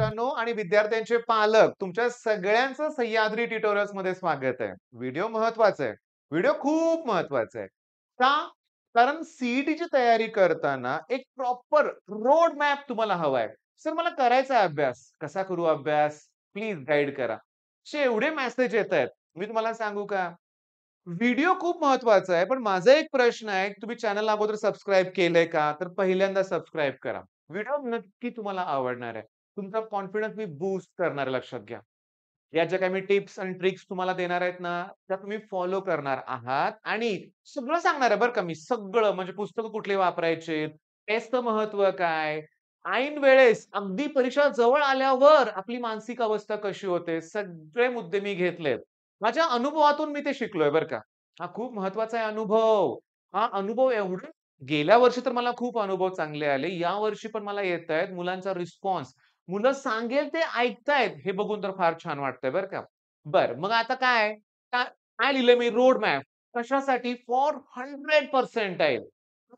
मित्रांनो आणि विद्यार्थ्यांचे पालक तुमच्या सगळ्यांचं सह्याद्री ट्युटोरियल्समध्ये स्वागत आहे. व्हिडिओ महत्वाचा आहे. व्हिडिओ खूप महत्वाचा आहे. का? कारण सीईटीची तयारी करताना एक प्रॉपर रोड मॅप तुम्हाला हवाय. सर मला करायचा आहे अभ्यास. कसा करू अभ्यास? प्लीज गाईड करा. असे एवढे मेसेज येतायत. मी तुम्हाला सांगू का? व्हिडिओ खूप महत्वाचा आहे. पण माझा एक प्रश्न आहे, की तुम्ही चॅनल अगोदर सबस्क्राईब केलंय का? तर पहिल्यांदा सबस्क्राईब करा. व्हिडिओ नक्की तुम्हाला आवडणार आहे. तुमचा कॉन्फिडन्स मी बूस्ट करणार आहे लक्षात घ्या. या ज्या काही मी टिप्स आणि ट्रिक्स तुम्हाला देणार आहेत ना, त्या तुम्ही फॉलो करणार आहात आणि सगळं सांगणार आहे बरं का मी. सगळं म्हणजे पुस्तकं कुठली वापरायचे, टेस्टचं महत्त्व काय, ऐन वेळेस अगदी परीक्षा जवळ आल्यावर आपली मानसिक अवस्था कशी होते, सगळे मुद्दे मी घेतलेत. माझ्या अनुभवातून मी ते शिकलोय बरं का. हा खूप महत्वाचा आहे अनुभव. हा अनुभव एवढे गेल्या वर्षी तर मला खूप अनुभव चांगले आले. यावर्षी पण मला येतायत मुलांचा रिस्पॉन्स. मुलं सांगेल ते ऐकतायत हे बघून तर फार छान वाटतंय बरं का. बरं मग आता काय? काय काय लिहिलंय मी रोड मॅप कशासाठी? For 100 percentile.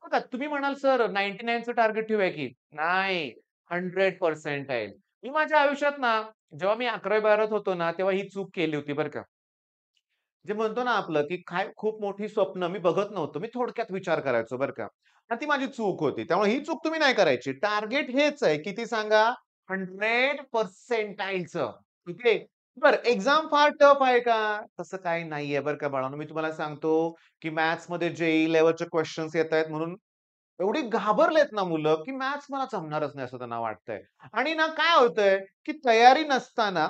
बघा तुम्ही म्हणाल सर 99 चं टार्गेट ठेवूया की. नाही 100 पर्सेंटाइल. मी माझ्या आयुष्यात ना जेव्हा मी 11वी-12वीत होतो ना, तेव्हा ही चूक केली होती बरं का. जे म्हणतो ना आपलं, की काय खूप मोठी स्वप्न मी बघत नव्हतो. मी थोडक्यात विचार करायचो बरं का. आणि ती माझी चूक होती. त्यामुळे ही चूक तुम्ही नाही करायची. टार्गेट हेच आहे. किती सांगा? 100 पर्सेंटाइलचं. ओके. बरं एक्झाम फार टफ आहे का? तसं काही नाहीये बरं का बाळांनो. मी तुम्हाला सांगतो, की मॅथ्समध्ये जेईई लेव्हलचे क्वेशन्स येतायत म्हणून एवढी घाबरलेत ना मुलं, की मॅथ्स मला जमणारच नाही असं त्यांना वाटतंय. आणि ना काय होतंय, की तयारी नसताना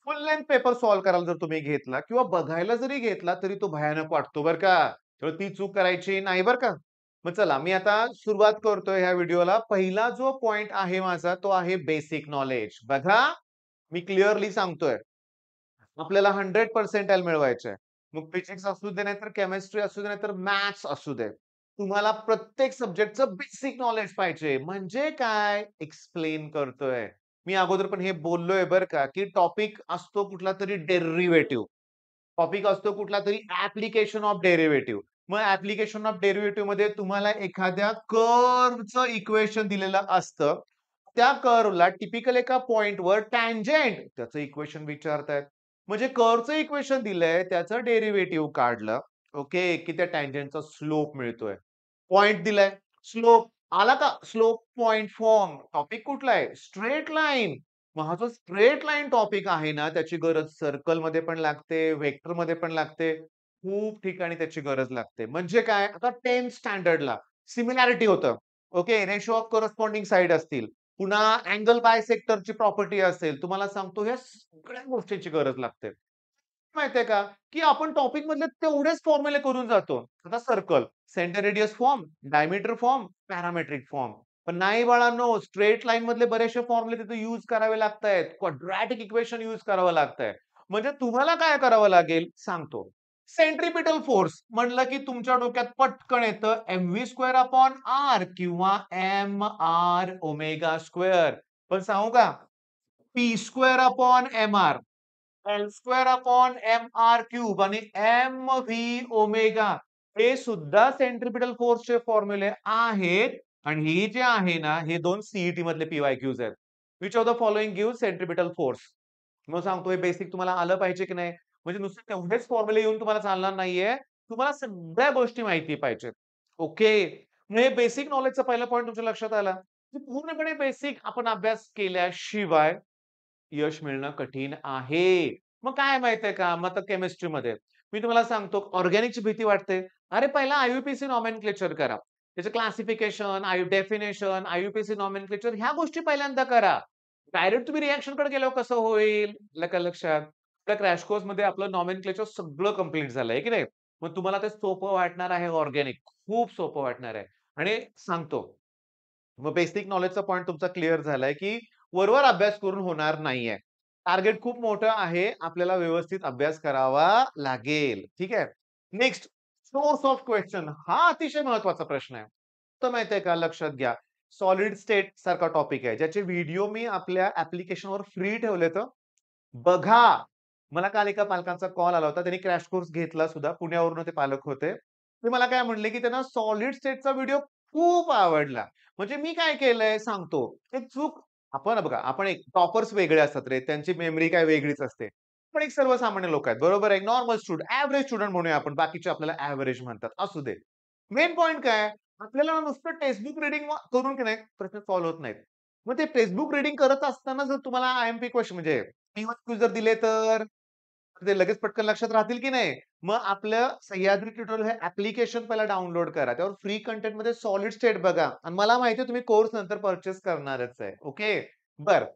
फुल लेंथ पेपर सॉल्व्ह करायला जर तुम्ही घेतला किंवा बघायला जरी घेतला, तरी तो भयानक वाटतो बरं का. तर ती चूक करायची नाही बरं का. मग चला मी आता सुरुवात करतोय ह्या व्हिडिओला. पहिला जो पॉइंट आहे माझा तो आहे बेसिक नॉलेज. बघा, मी क्लिअरली सांगतोय. आपल्याला 100 पर्सेंटाइल मिळवायचे आहे. मग फिजिक्स असू दे, नाहीतर केमिस्ट्री असू दे, नाहीतर मॅथ्स असू दे. तुम्हाला प्रत्येक सब्जेक्टचं बेसिक नॉलेज पाहिजे. म्हणजे काय? एक्सप्लेन करतोय. मी अगोदर पण हे बोललोय बरं का, की टॉपिक असतो कुठलातरी डेरिव्हेटिव्ह. टॉपिक असतो कुठलातरी ॲप्लिकेशन ऑफ डेरिव्हेटिव्ह. मग ॲप्लिकेशन ऑफ डेरिव्हेटिव्हमध्ये तुम्हाला एखाद्या कर्व्हचं इक्वेशन दिलेलं असतं. त्या कर्व्हला टिपिकल एका पॉइंटवर टॅन्जंट त्याचं इक्वेशन विचारतायत. म्हणजे कर्व्हचं इक्वेशन दिलंय, त्याचं डेरिव्हेटिव्ह काढलं. ओके, की त्या टॅन्जंटचा स्लोप मिळतोय. पॉइंट दिलाय, स्लोप आला का? Slope point form. टॉपिक कुठला आहे? Straight line. मग हा जो स्ट्रेट लाईन टॉपिक आहे ना, त्याची गरज सर्कलमध्ये पण लागते, वेक्टरमध्ये पण लागते. खूप ठिकाणी त्याची गरज लागते. म्हणजे काय? आता 10th स्टँडर्डला सिमिलॅरिटी होतं. Okay, ratio of corresponding side असतील. पुन्हा अँगल बायसेक्टरची प्रॉपर्टी असेल. तुम्हाला सांगतो ह्या सगळ्या गोष्टींची गरज लागते. माहितीये का, की आपण टॉपिक मधले तेवढेच फॉर्म्युले करून जातो. आता circle, centre radius form, diameter form, parametric form. पण नाही बाळांनो, स्ट्रेट लाईन मधले बरेचसे फॉर्म्युले तिथे यूज करावे लागतायत. क्वाड्रॅटिक इक्वेशन यूज करावं लागतंय. म्हणजे तुम्हाला काय करावं लागेल सांगतो. सेंट्रिपिटल फोर्स म्हणलं की तुमच्या डोक्यात पटकन येतं mv² किंवा mr ओमेगा स्क्वेअर. पण सांगू का? p²/mr L² आणि एम-व्ही ओमेगा हे सुद्धा सेंट्रिपिटल फोर्सचे फॉर्म्युले आहेत आणि ही जे आहे ना, हे 2 सीईटी मधले पी-वाय-क्यूज आहेत. Which of the following gives centripetal force? मग सांगतो हे बेसिक तुम्हाला आलं पाहिजे की नाही? म्हणजे नुसते तेवढेच फॉर्म्युले येऊन तुम्हाला चालणार नाहीये. तुम्हाला सगळ्या गोष्टी माहिती पाहिजेत. ओके. म्हणजे बेसिक नॉलेजचा पहिला पॉइंट तुमच्या लक्षात आला. की पूर्णपणे बेसिक आपण अभ्यास केल्याशिवाय यश मिळणं कठीण आहे. मग काय माहितीये का? मग आता केमिस्ट्रीमध्ये मी तुम्हाला सांगतो ऑर्गॅनिकची भीती वाटते. अरे पहिला आय-यू-पी-सी नॉमेनक्लेचर करा. त्याचं क्लासिफिकेशन, डेफिनिशन, आय-यू-पी-सी नॉमेनक्लेचर ह्या गोष्टी पहिल्यांदा करा. डायरेक्ट तुम्ही रिएक्शनकडे गेल्यावर कसं होईल? आलं का लक्षात? त्या क्रॅश कोर्समध्ये आपलं नॉमेनक्लेचर सगळं कंप्लीट झालंय, आहे की नाही? मग तुम्हाला ते सोपं वाटणार आहे ऑर्गॅनिक. खूप सोपं वाटणार आहे. आणि सांगतो मग बेसिक नॉलेजचा पॉइंट तुमचा क्लिअर झालाय, की वरवर अभ्यास करून होणार नाहीये. टार्गेट खूप मोठं आहे. आपल्याला व्यवस्थित अभ्यास करावा लागेल. ठीक आहे. नेक्स्ट सोर्स ऑफ क्वेश्चन हा अतिशय महत्वाचा प्रश्न आहे. तर माहितीये का लक्षात घ्या. सॉलिड स्टेट सारखा टॉपिक आहे. ज्याचे व्हिडिओ मी आपल्या ॲप्लिकेशनवर फ्री ठेवलेत हं. बघा. मला काल एका पालकांचा कॉल आला होता. त्यांनी क्रॅश कोर्स घेतला सुद्धा. पुण्यावरून ते पालक होते. ते मला काय म्हणले, की त्यांना सॉलिड स्टेटचा व्हिडिओ खूप आवडला. म्हणजे मी काय केलंय सांगतो. एक चूक आपण बघा, आपण एक टॉपर्स वेगळे असतात रे, त्यांची मेमरी काय वेगळीच असते. पण एक सर्वसामान्य लोक आहेत, बरोबर आहे. नॉर्मल स्टुडंट, एव्हरेज स्टुडंट म्हणूया आपण. बाकीचे आपल्याला एव्हरेज म्हणतात. असू दे. मेन पॉइंट काय आहे? आपल्याला नुसतं टेक्स्टबुक रीडिंग करून की नाही प्रश्न सॉल्व्ह होत नाहीत. मग ते टेक्स्टबुक रीडिंग करत असताना जर तुम्हाला आय-एम-पी क्वेशन म्हणजे पी-1 जर दिले तर ते लगेच पटकन लक्षात राहतील की नाही? मग आपलं सह्याद्री ट्युटोरियल हे ॲप्लिकेशन पहिला डाउनलोड करा. त्यावर फ्री कंटेंटमध्ये सॉलिड स्टेट बघा आणि मला माहिती आहे तुम्ही कोर्स नंतर पर्चेस करणारच आहे. ओके. बरं.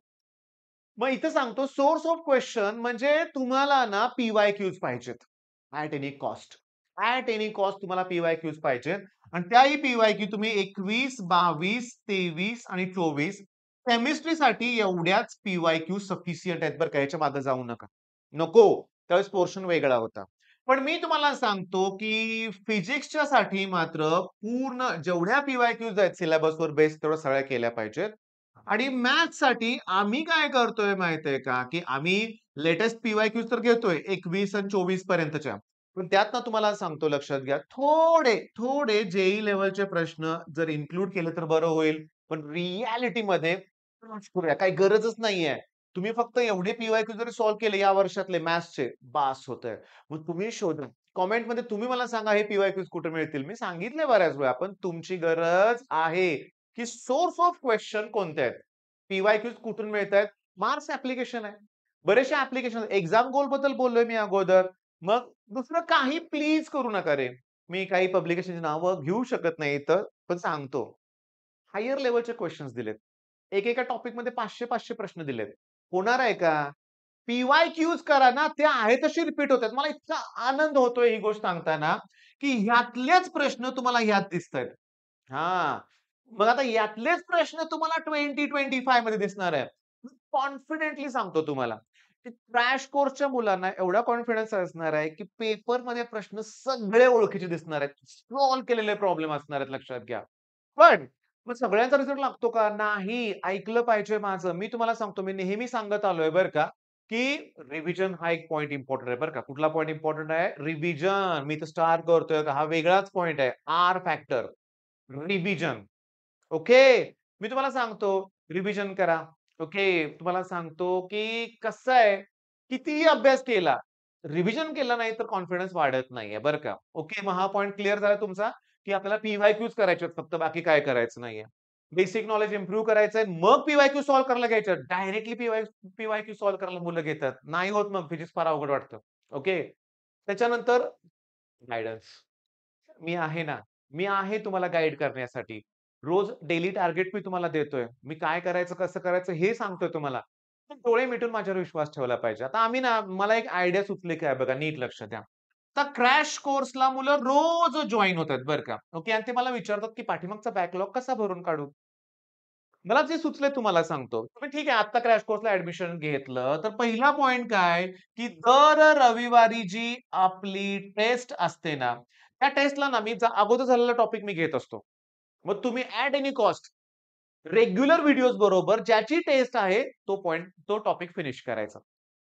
मग इथे सांगतो सोर्स ऑफ क्वेशन म्हणजे तुम्हाला ना पी-वाय-क्यूज पाहिजेत. At any cost. At any cost तुम्हाला पी-वाय-क्यूज पाहिजेत आणि त्याही पी-वाय-क्यू तुम्ही 21, 22, 23 आणि 24 केमिस्ट्रीसाठी एवढ्याच पी-वाय-क्यू सफिशियंट आहेत बरं का. ह्याच्या मागे जाऊ नका. नको. त्यावेळेस पोर्शन वेगळा होता. पण मी तुम्हाला सांगतो, की फिजिक्सच्या साठी मात्र पूर्ण जेवढ्या पी-वाय-क्यूज आहेत सिलेबसवर बेस तेवढ्या सगळ्या केल्या पाहिजेत. आणि मॅथ्ससाठी आम्ही काय करतोय माहितीये का, की आम्ही लेटेस्ट पी-वाय-क्यूज तर घेतोय 21 आणि 24 पर्यंतच्या. पण त्यातनं तुम्हाला सांगतो लक्षात घ्या, थोडे जेईई लेव्हलचे प्रश्न जर इन्क्लूड केले तर बरं होईल. पण रिअॅलिटीमध्ये करूया काही गरजच नाहीये. तुम्ही फक्त एवढे पी-वाय-क्यू जरी सॉल्व्ह केले या वर्षातले मॅथ्सचे, बास होतंय. मग तुम्ही शोधा. कमेंटमध्ये तुम्ही मला सांगा हे पी-वाय-क्यूज कुठे मिळतील? मी सांगितले बऱ्याच वेळा, पण तुमची गरज आहे. की सोर्स ऑफ क्वेशन कोणते आहेत? पी-वाय-क्यूज कुठून मिळतायत? मार्स ॲप्लिकेशन आहे. बरेचसे ॲप्लिकेशन एक्झाम गोल बद्दल बोललोय मी अगोदर. मग दुसरं काही प्लीज करू नका रे. मी काही पब्लिकेशनची नावं घेऊ शकत नाही इथं, पण सांगतो. हायर लेव्हलचे क्वेशन्स दिलेत. एकेका टॉपिकमध्ये 500-500 प्रश्न दिलेत. होणार आहे का? पी-वाय-क्यूज करा ना, ते आहे तसे रिपीट होतात. मला इतका आनंद होतोय ही गोष्ट सांगताना, की ह्यातलेच प्रश्न तुम्हाला ह्यात दिसतायत. हां. मग आता यातलेच प्रश्न तुम्हाला 2025 मध्ये दिसणार आहे. कॉन्फिडेंटली सांगतो तुम्हाला. की क्रॅश कोर्सच्या मुलांना एवढा कॉन्फिडन्स असणार आहे, की पेपरमध्ये प्रश्न सगळे ओळखीचे दिसणार आहेत. सॉल्व्ह केलेले प्रॉब्लेम असणार आहेत लक्षात घ्या. पण मग सगळ्यांचा रिझल्ट लागतो का? नाही. ऐकलं पाहिजे माझं. मी तुम्हाला सांगतो, मी नेहमी सांगत आलोय बरं का, की रिव्हिजन हा एक पॉइंट इम्पोर्टंट आहे बरं का. कुठला पॉइंट इम्पोर्टंट आहे? रिव्हिजन. मी तर स्टार करतोय का हा वेगळाच पॉइंट आहे. R factor. रिव्हिजन. ओके. मी तुम्हाला सांगतो रिव्हिजन करा. ओके. तुम्हाला सांगतो, की कसं आहे, कितीही अभ्यास केला, रिव्हिजन केला नाही तर कॉन्फिडन्स वाढत नाहीये बरं का. ओके. मग हा पॉइंट क्लिअर झाला तुमचा, की आपल्याला पी-वाय-क्यूज करायचे आहेत फक्त बाकी काय करायचं नाहीये. बेसिक नॉलेज इम्प्रूव्ह करायचंय, मग पी-वाय-क्यू सॉल्व्ह करायला घ्यायचं. डायरेक्टली पी-वाय-क्यू सॉल्व्ह करायला मुलं घेतात. नाही होत मग फिजिक्स फार अवघड वाटतं. ओके. त्याच्यानंतर गाईडन्स. मी आहे ना. मी आहे तुम्हाला गाईड करण्यासाठी. रोज डेली टार्गेट मी तुम्हाला देतोय. मी काय करायचं, कसं करायचं हे सांगतोय तुम्हाला. पण डोळे मिटून माझ्यावर विश्वास ठेवला पाहिजे. आता आम्ही ना मला एक आयडिया सुचली काय बघा, नीट लक्ष द्या. आता क्रॅश कोर्सला मुलं रोज जॉइन होतात बरं का. ओके आणि ते मला विचारतात, की पाठीमागचा बॅकलॉग कसा भरून काढू? मला जे सुचलंय तुम्हाला सांगतो. तुम्ही ठीक आहे आता क्रॅश कोर्सला ॲडमिशन घेतलं, तर पहिला पॉइंट काय, की दर रविवारी जी आपली टेस्ट असते ना, त्या टेस्टला ना मी अगोदर झालेला टॉपिक मी घेत असतो. मग तुम्ही at any cost regular videos बरोबर ज्याची टेस्ट आहे, तो टॉपिक फिनिश करायचा.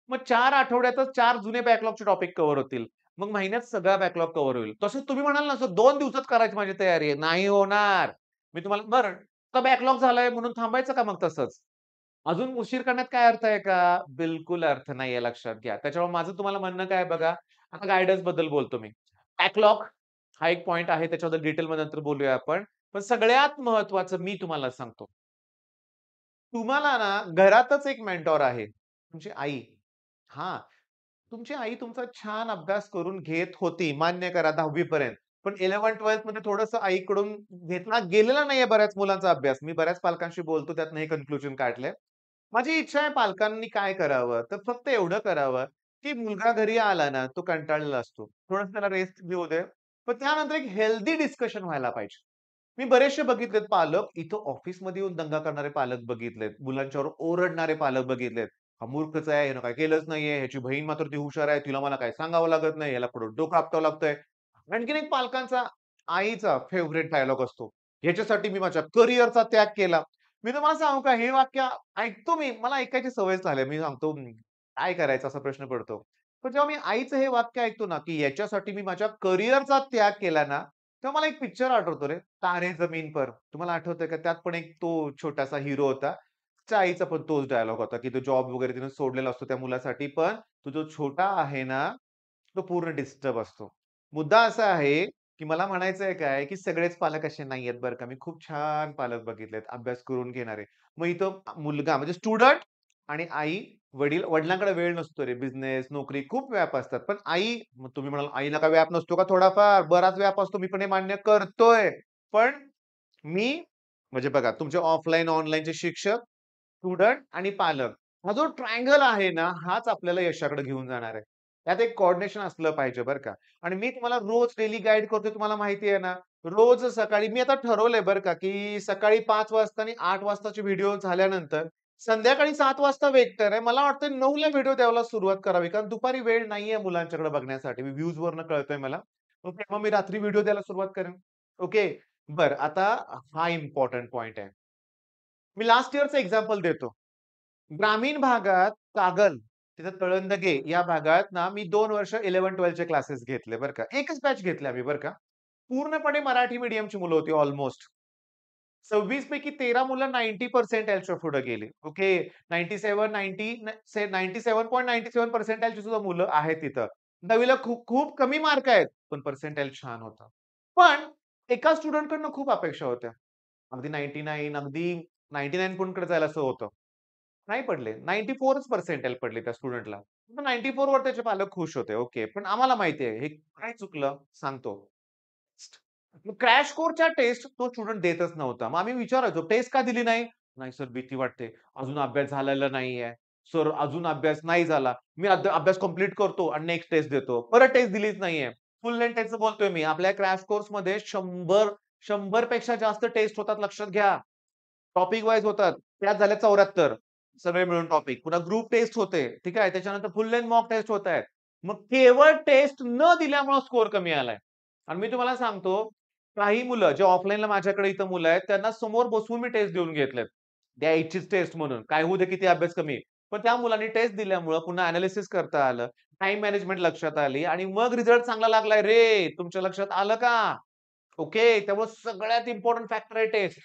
मग 4 आठवड्यातच 4 जुने बॅकलॉगचे टॉपिक कव्हर होतील. मग महिन्यात सगळा बॅकलॉग कव्हर होईल. तसंच तुम्ही म्हणाल ना, सर 2 दिवसात करायची माझी तयारी आहे. नाही होणार. मी तुम्हाला बरं, आता बॅकलॉग झालाय म्हणून थांबायचं का मग तसंच? अजून उशीर करण्यात काय अर्थ आहे का? बिलकुल अर्थ नाहीये लक्षात घ्या. त्याच्यामुळे माझं तुम्हाला म्हणणं काय आहे बघा, आता गाईडन्स बद्दल बोलतो मी. बॅकलॉग हा एक पॉइंट आहे. त्याच्याबद्दल डिटेलमध्ये नंतर बोलूया आपण. पण सगळ्यात महत्त्वाचं मी तुम्हाला सांगतो. तुम्हाला ना घरातच एक मेंटॉर आहे. तुमची आई. हां. तुमची आई तुमचा छान अभ्यास करून घेत होती. मान्य करा 10वी पर्यंत. पण 11th-12th मध्ये थोडंसं आईकडून घेतला गेलेला नाहीये बऱ्याच मुलांचा अभ्यास. मी बऱ्याच पालकांशी बोलतो त्यातनं हे कन्क्लुजन काढलंय. माझी इच्छा आहे पालकांनी काय करावं, तर फक्त एवढं करावं, की मुलगा घरी आला ना, तो कंटाळलेला असतो. थोडंसं त्याला रेस्ट घेऊ दे. पण त्यानंतर एक हेल्दी डिस्कशन व्हायला पाहिजे. मी बरेचसे बघितलेत पालक, इथं ऑफिसमध्ये येऊन दंगा करणारे पालक बघितलेत. मुलांच्यावर ओरडणारे पालक बघितलेत. हा मूर्खच आहे, ह्यानं काही केलंच नाहीये, ह्याची बहीण मात्र ती हुशार आहे, तिला मला काही सांगावं लागत नाही, ह्याला पुढं डोकं आपटावं लागतंय. आणखीन एक पालकांचा, आईचा फेव्हरेट डायलॉग असतो. ह्याच्यासाठी मी माझ्या करिअरचा त्याग केला. मी तुम्हाला सांगू का हे वाक्य ऐकतो मी, मला ऐकायची सवयच झाली मी सांगतो काय करायचा असा प्रश्न पडतो. पण जेव्हा मी आईचं हे वाक्य ऐकतो ना, की याच्यासाठी मी माझ्या करिअरचा त्याग केला ना, तेव्हा मला एक पिक्चर आठवतो रे, तारे जमीन पर. तुम्हाला आठवतंय का? त्यात पण एक तो छोटासा हिरो होता. तिच्या आईचा पण तोच डायलॉग होता, की तो जॉब वगैरे तिने सोडलेला असतो त्या मुलासाठी, पण तो जो छोटा आहे ना, तो पूर्ण डिस्टर्ब असतो. मुद्दा असा आहे, की मला म्हणायचंय काय, की सगळेच पालक असे नाहीयेत बरं का. मी खूप छान पालक बघितलेत, अभ्यास करून घेणारे. मग इथं मुलगा म्हणजे स्टुडंट आणि आई, वडिलांकडे वेळ नसतो रे. बिझनेस, नोकरी खूप व्याप असतात. पण आई, मग तुम्ही म्हणाल, "आईला काय व्याप नसतो का थोडाफार?" बराच व्याप असतो. मी पण हे मान्य करतोय. पण मी म्हणजे बघा तुमचे ऑफलाईन, ऑनलाईनचे शिक्षक, स्टुडंट आणि पालक. हा जो ट्रायंगल आहे ना, हाच आपल्याला यशाकडे घेऊन जाणार आहे. त्यात एक कोऑर्डिनेशन असलं पाहिजे बरं का. आणि मी तुम्हाला रोज डेली गाईड करतोय तुम्हाला माहिती आहे ना. रोज सकाळी मी आता ठरवलंय बरं का, की सकाळी 5 वाजता आणि 8 वाजताचे व्हिडिओ झाल्यानंतर संध्याकाळी 7 वाजता वेक्टर आहे. मला वाटतं 9 ला व्हिडिओ द्यायला सुरुवात करावी. कारण दुपारी वेळ नाहीये मुलांच्याकडे बघण्यासाठी. व्ह्यूजवरनं कळतंय मला. ओके. मग मी रात्री व्हिडिओ द्यायला सुरुवात करेन. ओके. बरं आता हा इम्पोर्टंट पॉइंट आहे. मी लास्ट इयरचं एक्झाम्पल देतो. ग्रामीण भागात कागल, तिथं तळंदगे या भागात ना मी 2 वर्ष 11-12 चे क्लासेस घेतले बरं का. एकच बॅच घेतली आम्ही बरं का. पूर्णपणे मराठी मीडियमची मुलं होती ऑलमोस्ट. 26 पैकी 13 मुलं 90 पर्सेंटाइलच्या पुढे गेली. ओके. 97, 90 97.97 पर्सेंटाइलची सुद्धा मुलं आहेत तिथं. 10वी खूप खूप कमी मार्क आहेत, पण पर्सेंटाइल छान होतं. पण एका स्टुडंटकडनं खूप अपेक्षा होत्या. अगदी 99 अगदी 99 कोणकडे जाईल असं होतं. नाही पडले. 94च पर्सेंटाइल पडले त्या स्टुडंटला. मग 94 वर त्याचे पालक खुश होते. ओके. पण आम्हाला माहिती आहे हे काय चुकलं सांगतो. मग क्रॅश कोर्सच्या टेस्ट तो स्टुडंट देतच नव्हता. मग आम्ही विचारायचो, "टेस्ट का दिली नाही?" "नाही सर भीती वाटते. अजून अभ्यास झालेला नाहीये. सर अजून अभ्यास नाही झाला. मी अभ्यास कंप्लीट करतो आणि नेक्स्ट टेस्ट देतो." परत टेस्ट दिलीच नाहीये. फुल लेंथ टेस्टचं बोलतोय मी. आपल्या क्रॅश कोर्समध्ये 100 पेक्षा जास्त टेस्ट होतात लक्षात घ्या. टॉपिक वाईज होतात. त्यात झाल्या 74 सगळे मिळून टॉपिक. पुन्हा ग्रुप टेस्ट होते. ठीक आहे. त्याच्यानंतर फुल लेंथ मॉक टेस्ट होतायत. मग केवळ टेस्ट न दिल्यामुळे स्कोर कमी आलाय. आणि मी तुम्हाला सांगतो, काही मुलं जे ऑफलाईनला माझ्याकडे इथं मुलं आहेत, त्यांना समोर बसवून मी टेस्ट देऊन घेतलेत. द्यायचीच टेस्ट म्हणून. काय होऊ दे किती अभ्यास कमी. पण त्या मुलांनी टेस्ट दिल्यामुळं पुन्हा एनालिसिस करता आलं. टाईम मॅनेजमेंट लक्षात आली आणि मग रिझल्ट चांगला लागलाय रे. तुमच्या लक्षात आलं का? ओके. त्यामुळे सगळ्यात इम्पोर्टंट फॅक्टर आहे टेस्ट.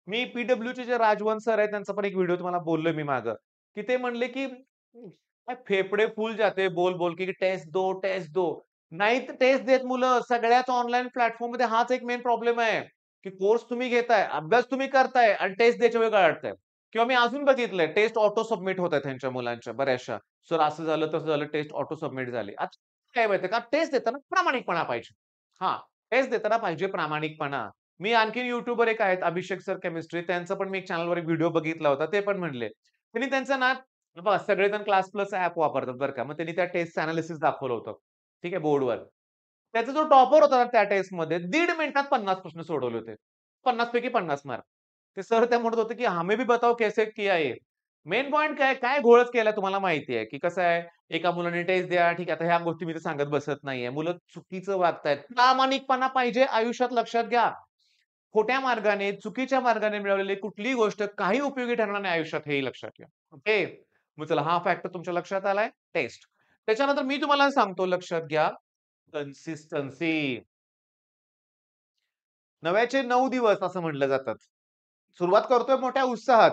मी पी-डब्ल्यूचे जे राजवंत सर आहेत त्यांचा पण एक व्हिडिओ तुम्हाला बोललोय मी मागं, की ते म्हणले, की "काय फेफड़े फूल जाते बोल-बोल के, की टेस्ट दो, टेस्ट दो." नाहीत टेस्ट देत मुलं. सगळ्याच ऑनलाईन प्लॅटफॉर्ममध्ये हाच एक मेन प्रॉब्लेम आहे, की कोर्स तुम्ही घेताय, अभ्यास तुम्ही करताय आणि टेस्ट द्यायच्या वेळी गळाटताय. किंवा मी अजून बघितलंय टेस्ट ऑटो सबमिट होतायत त्यांच्या मुलांच्या बऱ्याचशा. "सर असं झालं, तसं झालं, टेस्ट ऑटो सबमिट झाली." आता काय माहितीये का टेस्ट देताना प्रामाणिकपणा पाहिजे. हां, टेस्ट देताना पाहिजे प्रामाणिकपणा. मी आणखीन YouTubeवर एक आहेत अभिषेक सर केमिस्ट्री त्यांचा पण मी एक चॅनलवर एक व्हिडिओ बघितला होता. ते पण म्हणले. त्यांनी त्यांचं ना बघा सगळेजण क्लास प्लस ॲप वापरतात बरं का. मग त्यांनी त्या टेस्टचं एनालिसिस दाखवलं होतं. ठीक आहे बोर्डवर. त्याचा जो टॉपर होता ना त्या टेस्टमध्ये 1.5 मिनिटात 50 प्रश्न सोडवले होते. 50 पैकी 50 मार्क. ते सर त्या म्हणत होते, की "हमें भी बताओ कैसे किया ये?" मेन पॉइंट काय, काय घोळच केलाय तुम्हाला माहिती आहे, की कसं आहे एका मुलाने टेस्ट द्या, ठीक आहे. आता ह्या गोष्टी मी तर सांगत बसत नाहीये. मुलं चुकीचं वागतायत. प्रामाणिकपणा पाहिजे आयुष्यात लक्षात घ्या. खोट्या मार्गाने, चुकीच्या मार्गाने मिळवलेली कुठलीही गोष्ट काही उपयोगी ठरणार नाही आयुष्यात हेही लक्षात घ्या. ओके. मग चला हा फॅक्टर तुमच्या लक्षात आलाय टेस्ट. त्याच्यानंतर मी तुम्हाला सांगतो लक्षात घ्या कन्सिस्टन्सी. नव्याचे 9 दिवस असं म्हटलं जातात. सुरुवात करतोय मोठ्या उत्साहात,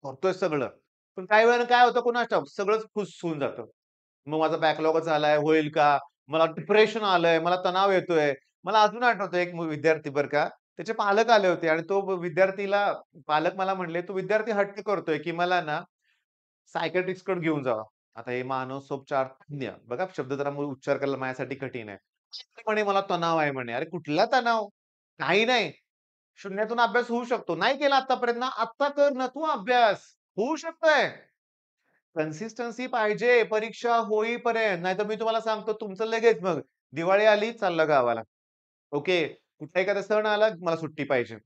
करतोय सगळं. पण काही वेळानं काय होतं कुणास ठाऊक सगळंच फुस होऊन जातं. मग माझा बॅकलॉगच आलाय, होईल का? मला डिप्रेशन आलंय, मला तणाव येतोय. मला अजून आठवतंय एक विद्यार्थी बरं का, त्याचे पालक आले होते आणि तो विद्यार्थीला पालक मला म्हणले, "तो विद्यार्थी हट्ट करतोय, की मला ना सायकियाट्रिस्टकडे घेऊन जावा." आता हे मानसोपचार तज्ञ बघा शब्द जरा उच्चार करायला माझ्यासाठी कठीण आहे. म्हणे, "मला तणाव आहे" म्हणे. अरे कुठला तणाव? काही नाही. शून्यातून अभ्यास होऊ शकतो. नाही केला आत्तापर्यंत ना, आत्ता कर ना तू अभ्यास. होऊ शकतंय. कन्सिस्टन्सी पाहिजे परीक्षा होईपर्यंत. नाहीतर मी तुम्हाला सांगतो तुमचं लगेच मग दिवाळी आली, चाललं गावाला. ओके. कुठला एखादा सण आला, मला सुट्टी पाहिजे.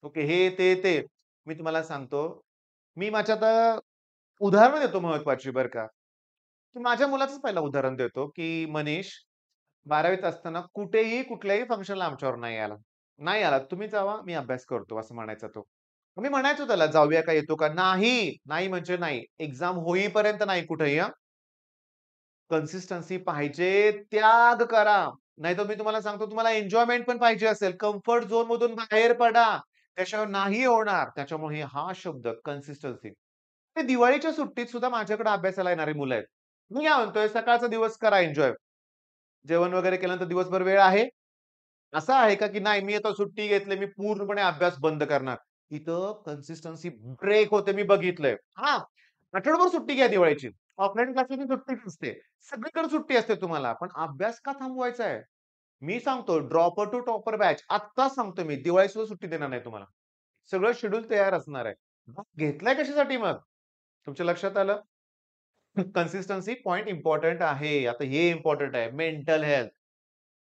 ओके. हे, ते. मी तुम्हाला सांगतो, मी माझ्या आता उदाहरणं देतो महत्त्वाची बरं का. की माझ्या मुलाचंच पहिलं उदाहरण देतो, की मनीष 12वीत असताना कुठेही कुठल्याही फंक्शनला आमच्याबरोबर नाही आला. नाही आला. तुम्ही जावा, मी अभ्यास करतो असं म्हणायचा तो. मी म्हणायचो त्याला, "जाऊया का? येतो का?" "नाही." नाही म्हणजे नाही. एक्झाम होईपर्यंत नाही कुठेही हां. कन्सिस्टन्सी पाहिजे. त्याग करा. नाहीतर मी तुम्हाला सांगतो तुम्हाला एन्जॉयमेंट पण पाहिजे असेल, कम्फर्ट झोनमधून बाहेर पडा. त्याशिवाय नाही होणार. त्याच्यामुळे हा शब्द कन्सिस्टन्सी. ते दिवाळीच्या सुट्टीत सुद्धा माझ्याकडे अभ्यासाला येणारी मुलं आहेत. मी काय म्हणतोय सकाळचा दिवस करा एन्जॉय. जेवण वगैरे केल्यानंतर दिवसभर वेळ आहे. असं आहे का, की नाही मी आता सुट्टी घेतली, मी पूर्णपणे अभ्यास बंद करणार. इथं कन्सिस्टन्सी ब्रेक होते मी बघितलंय. हां, आठवडाभर सुट्टी घ्या दिवाळीची. ऑफलाईन क्लासेसची सुट्टी नसते. सगळीकडे सुट्टी असते तुम्हाला. पण अभ्यास का थांबवायचा आहे? मी सांगतो ड्रॉपर टू टॉपर बॅच आत्ताच सांगतो मी, दिवाळीसुद्धा सुट्टी देणार नाही तुम्हाला. सगळं शेड्यूल तयार असणार आहे. मग घेतलाय कशासाठी मग? तुमच्या लक्षात आलं? कन्सिस्टन्सी पॉइंट इम्पोर्टंट आहे. आता हे इम्पोर्टंट आहे. Mental health.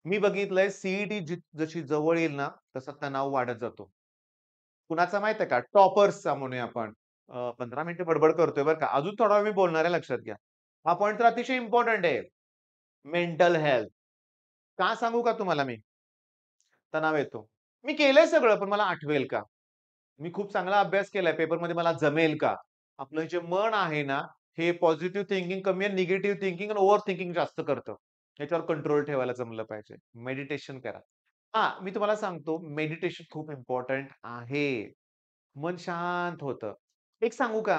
मी बघितलंय सी जशी जवळ येईल ना, तसा तणाव वाढत जातो. कुणाचा माहिती आहे का? टॉपर्सचा म्हणूया आपण. 15 मिनिटं बडबड करतोय बरं का. अजून थोडा वेळ मी बोलणार आहे लक्षात घ्या. हा पॉइंट तर अतिशय इम्पोर्टंट आहे. Mental health. का सांगू का तुम्हाला मी? तणाव येतो. मी केलंय सगळं, पण मला आठवेल का? मी खूप चांगला अभ्यास केलाय, पेपरमध्ये मला जमेल का? आपलं जे मन आहे ना, हे पॉझिटिव्ह थिंकिंग कमी आहे, निगेटिव्ह थिंकिंग आणि ओव्हर थिंकिंग जास्त करतं. ह्याच्यावर कंट्रोल ठेवायला जमलं पाहिजे. मेडिटेशन करा. हां, मी तुम्हाला सांगतो मेडिटेशन खूप इम्पोर्टंट आहे. मन शांत होतं. एक सांगू का?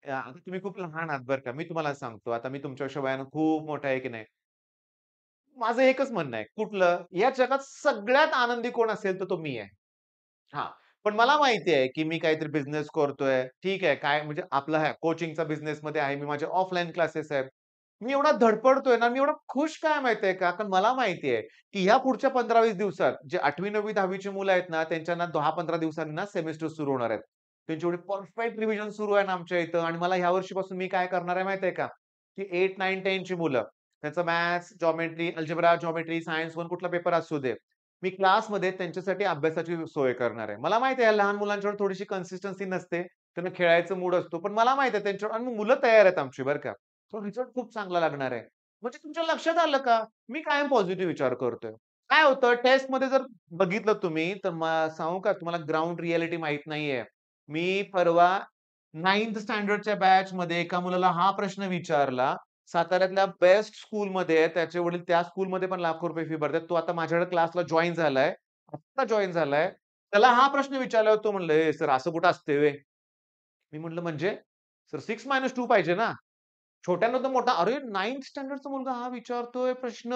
आता तुम्ही खूप लहान आहात बरं का. मी तुम्हाला सांगतो, आता मी तुमच्यापेक्षा वयानं खूप मोठा आहे की नाही. माझं एकच म्हणणं आहे. कुठलं? या जगात सगळ्यात आनंदी कोण असेल तर तो मी आहे. हां. पण मला माहिती आहे, की मी काहीतरी बिझनेस करतोय. ठीक आहे. काय म्हणजे आपला हा कोचिंगचा बिझनेसमध्ये आहे. मी माझे ऑफलाईन क्लासेस आहेत. मी एवढा धडपडतोय ना, मी एवढा खुश काय माहिती आहे का? कारण मला माहिती आहे, की ह्या पुढच्या 15-20 दिवसात जे 8वी, 9वी, 10वी ची मुलं आहेत ना, त्यांच्या 10-15 दिवसांनी ना सेमेस्टर सुरू होणार आहेत. त्यांची एवढी परफेक्ट रिव्हिजन सुरू आहे ना आमच्या इथं आणि मला ह्या वर्षीपासून मी काय करणार आहे माहिती आहे का? की 8, 9, 10 ची मुलं त्यांचं maths, geometry, algebra, geometry, science 1 कुठला पेपर असू दे. मी क्लासमध्ये त्यांच्यासाठी अभ्यासाची सोय करणार आहे. मला माहिती आहे लहान मुलांच्यावर थोडीशी कन्सिस्टन्सी नसते. त्यांना खेळायचा मूड असतो. पण मला माहिती आहे त्यांच्यावर आणि मुलं तयार आहेत आमची बरं का. तो रिझल्ट खूप चांगला लागणार आहे. म्हणजे तुमच्या लक्षात आलं का? मी कायम पॉझिटिव्ह विचार करतोय. काय होतं टेस्टमध्ये जर बघितलं तुम्ही तर सांगू का तुम्हाला ग्राउंड रिॲलिटी माहीत नाहीये. मी परवा 9th स्टँडर्डच्या बॅचमध्ये एका मुलाला हा प्रश्न विचारला. साताऱ्यातल्या बेस्ट स्कूलमध्ये त्याचे वडील त्या स्कूलमध्ये पण लाखो रुपये फी भरतात. तो आता माझ्याकडे क्लासला जॉइन झालाय. आत्ता जॉइन झालाय. त्याला हा प्रश्न विचारल्यावर तो म्हणला, "ए सर असं कुठं असतंय व्हय?" मी म्हटलं, "म्हणजे?" "सर 6 - 2 पाहिजे ना." छोट्यानं तर मोठा, "अरे 9th स्टँडर्डचा मुलगा हा विचारतोय प्रश्न."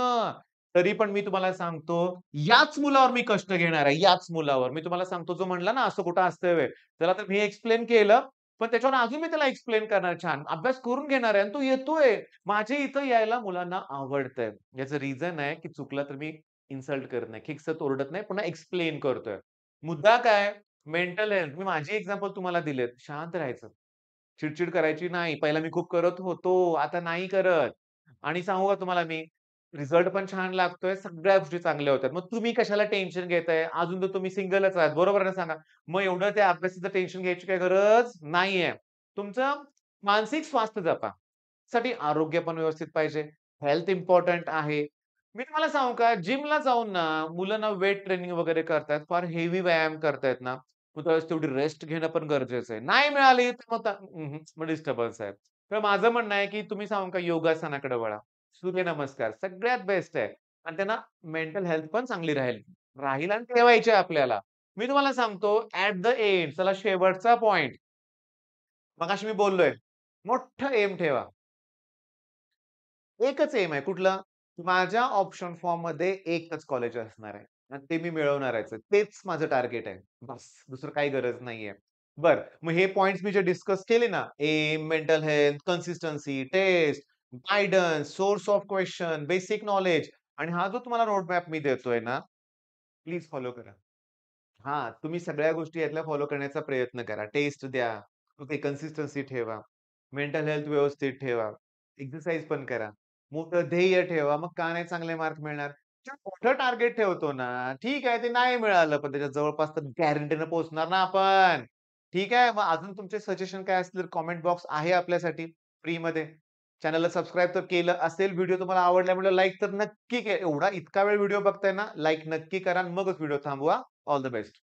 तरी पण मी तुम्हाला सांगतो, याच मुलावर मी कष्ट घेणार आहे, याच मुलावर. मी तुम्हाला सांगतो जो म्हणला ना, "असं कुठं असतंय व्हय?" त्याला तर मी एक्सप्लेन केलं, पण त्याच्यावर अजून मी त्याला एक्सप्लेन करणार छान. अभ्यास करून घेणार आहे आणि तो येतोय. माझ्या इथं यायला मुलांना आवडतंय. याचं रिझन आहे, की चुकला तर मी इन्सल्ट करत नाही, खिकसत ओरडत नाही, पुन्हा एक्सप्लेन करतोय. मुद्दा काय? Mental health. मी माझी एक्झाम्पल तुम्हाला दिलेत. शांत राहायचं. चिड करायची नाही. पहिला मी खूप करत होतो, आता नाही करत. आणि सांगू का तुम्हाला मी, रिझल्ट पण छान लागतोय, सगळ्या गोष्टी चांगल्या होतात. मग तुम्ही कशाला टेन्शन घेताय? अजून तर तुम्ही सिंगलच आहात, बरोबर आहे ना सांगा? मग एवढं त्या अभ्यासाचं टेन्शन घ्यायची काही गरज नाहीये. तुमचं मानसिक स्वास्थ्य जपा. साठी आरोग्य पण व्यवस्थित पाहिजे. हेल्थ इम्पोर्टंट आहे. मी तुम्हाला सांगू का, जिमला जाऊन ना, मुलं ना वेट ट्रेनिंग वगैरे करतायत, फार हेवी व्यायाम करतायत ना, मग त्यावेळेस तेवढी रेस्ट घेणं पण गरजेचं आहे. नाही मिळाली तर मग डिस्टर्बन्स आहे. तर माझं म्हणणं आहे, की तुम्ही सांगू का योगासनाकडे वळा. सूर्यनमस्कार सगळ्यात बेस्ट आहे आणि त्यांना मेंटल हेल्थ पण चांगली राहील. राहील आणि ठेवायची आहे आपल्याला. मी तुम्हाला सांगतो ॲट द एंड चला शेवटचा पॉइंट. मगाशी मी बोललोय. मोठं एम ठेवा. एकच एम आहे कुठलं? माझ्या ऑप्शन फॉर्ममध्ये एकच कॉलेज असणार आहे आणि ते मी मिळवणारच आहे. तेच माझं टार्गेट आहे. बस दुसरं काही गरज नाहीये. बरं, मग हे पॉइंट्स मी जे डिस्कस केले ना, um, mental health, consistency, test, guidance, source of question, basic knowledge आणि हा जो तुम्हाला रोड मॅप मी देतोय ना, प्लीज फॉलो करा. हां, तुम्ही सगळ्या गोष्टी यातल्या फॉलो करण्याचा प्रयत्न करा. टेस्ट द्या, ओके, कन्सिस्टन्सी ठेवा, मेंटल हेल्थ व्यवस्थित ठेवा, एक्सरसाइज पण करा. मोठं ध्येय ठेवा, मग का नाही चांगले मार्क मिळणार? जे मोठं टार्गेट ठेवतो ना, ठीक आहे ते नाही मिळालं, पण त्याच्या जवळपास तर गॅरंटीनं पोहोचणार ना आपण. ठीक आहे, मग अजून तुमचे सजेशन काय असतील कमेंट बॉक्स आहे आपल्यासाठी फ्रीमध्ये. चॅनलला सबस्क्राईब तर केलं असेल. व्हिडिओ तुम्हाला आवडल्यामुळे लाईक तर नक्की एवढा इतका वेळ व्हिडिओ बघताय ना, लाईक नक्की करा आणि मगच व्हिडिओ थांबवा. All the best.